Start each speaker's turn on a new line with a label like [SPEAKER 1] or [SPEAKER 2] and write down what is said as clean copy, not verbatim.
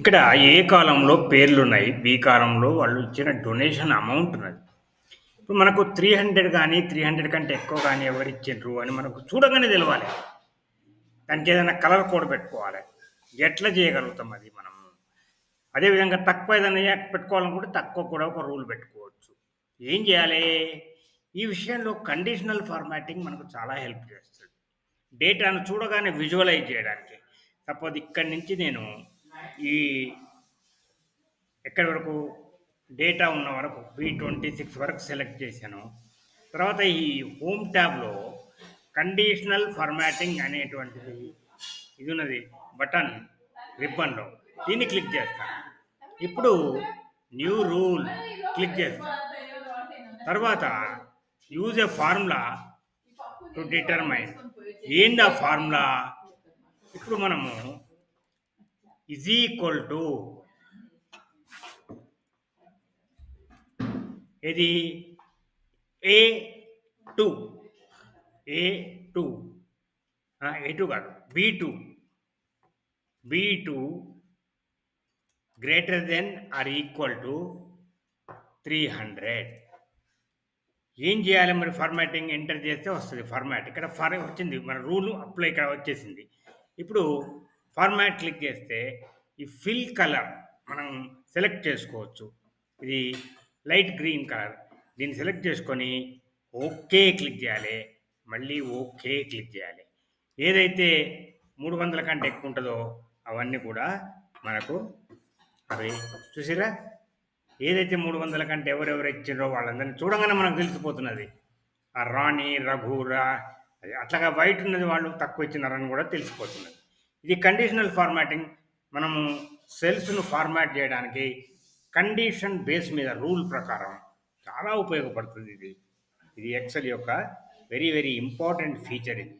[SPEAKER 1] ఇక్కడ ఏ కాలంలో పేర్లున్నాయి. బి కాలంలో వాళ్ళు ఇచ్చిన డొనేషన్ అమౌంట్ ఉన్నది. ఇప్పుడు మనకు 300 గాని, 300 కంటే ఎక్కువ గాని ఎవరిచ్చిండ్రు అని మనకు చూడంగానే తెలవాలి. దానికేదైనా కలర్ కోడ్ పెట్టుకోవాలి. ఎట్లా చేయగలుగుతాం అది మనము? అదేవిధంగా తక్కువ ఏదైనా పెట్టుకోవాలనుకుంటే తక్కువ కూడా ఒక రూల్ పెట్టుకోవచ్చు. ఏం చేయాలి? ఈ విషయంలో కండిషనల్ ఫార్మాటింగ్ మనకు చాలా హెల్ప్ చేస్తుంది. డేటాను చూడగానే విజువలైజ్ చేయడానికి. సపోజ్ ఇక్కడి నుంచి నేను ఈ ఎక్కడి వరకు డేటా ఉన్న వరకు B26 వరకు సెలెక్ట్ చేశాను. తర్వాత ఈ హోమ్ ట్యాబ్లో కండిషనల్ ఫార్మాటింగ్ అనేటువంటిది ఇది ఉన్నది బటన్ రిబ్బన్లో. దీన్ని క్లిక్ చేస్తాను. ఇప్పుడు న్యూ రూల్ క్లిక్ చేస్తాను. తర్వాత use a formula to determine. ఏంది ఆ ఫార్ములా? ఇప్పుడు మనము ఈజ్ ఈక్వల్ టు ఇది A2 కాదు B2 greater than or equal to 300. ఏం చేయాలి మరి? ఫార్మాటింగ్ ఎంటర్ చేస్తే వస్తుంది ఫార్మాట్. ఇక్కడ వచ్చింది మన రూల్ అప్లై ఇక్కడ వచ్చేసింది. ఇప్పుడు ఫార్మాట్ క్లిక్ చేస్తే ఈ ఫిల్ కలర్ మనం సెలెక్ట్ చేసుకోవచ్చు. ఇది లైట్ గ్రీన్ కలర్. దీన్ని సెలెక్ట్ చేసుకొని ఓకే క్లిక్ చేయాలి. మళ్ళీ ఓకే క్లిక్ చేయాలి. ఏదైతే 300 కంటే ఎక్కువ ఉంటుందో అవన్నీ కూడా మనకు అవి చూసిరా. ఏదైతే 300 కంటే ఎవరెవరు ఇచ్చిండ్రో వాళ్ళందరినీ చూడగానే మనకు తెలిసిపోతున్నది. ఆ రాణి, రఘురా అట్లాగా వైట్ ఉన్నది వాళ్ళు తక్కువ ఇచ్చినారని కూడా తెలిసిపోతున్నది. ఇది కండిషనల్ ఫార్మాటింగ్. మనము సెల్స్ను ఫార్మాట్ చేయడానికి కండిషన్ బేస్ మీద రూల్ ప్రకారం చాలా ఉపయోగపడుతుంది. ఇది ఎక్సెల్ యొక్క వెరీ వెరీ ఇంపార్టెంట్ ఫీచర్ ఇది.